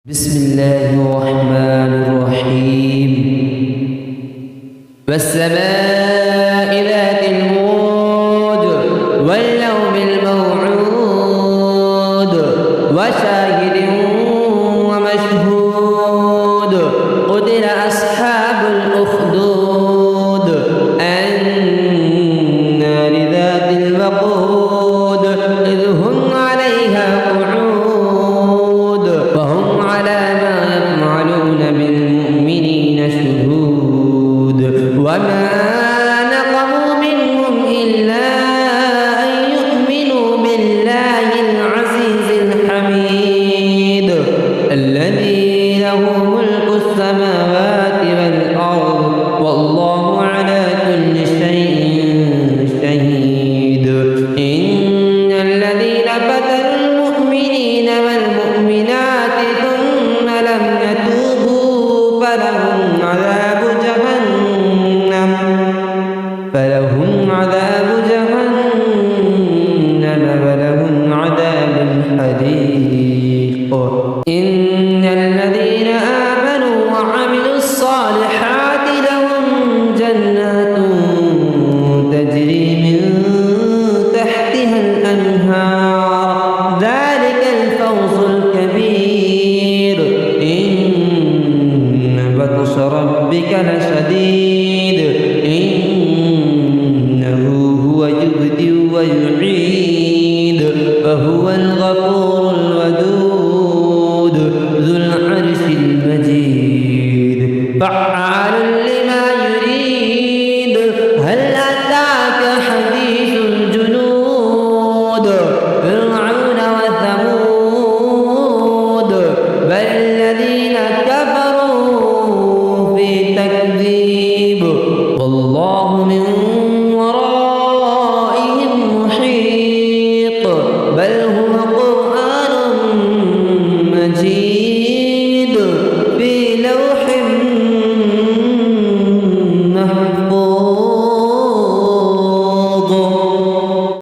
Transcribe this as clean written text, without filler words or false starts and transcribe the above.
بسم الله الرحمن الرحيم والسماء ذات البروج واليوم الموعود وشاهد ومشهود قتل أصحاب الأخدود النار ذات الوقود إذ هم عليها قعود وهم على ما يفعلون بالمؤمنين شهود وما نقموا منهم إلا أن يؤمنوا بالله العزيز الحميد الذي له ملك السماوات والأرض والله على كل شيء شهيد إن الذين فتنوا المؤمنين والمؤمنات ثم لم يتوبوا فلهم عذاب جهنم ولهم عذاب الحريق إن الذين